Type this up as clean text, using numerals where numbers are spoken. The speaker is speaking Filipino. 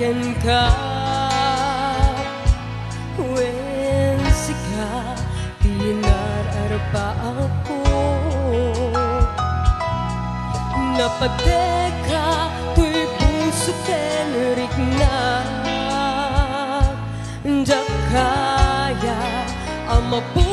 ken ka wen sika pinararpa ako napadeka tuy puso ken rikna jakaya amapu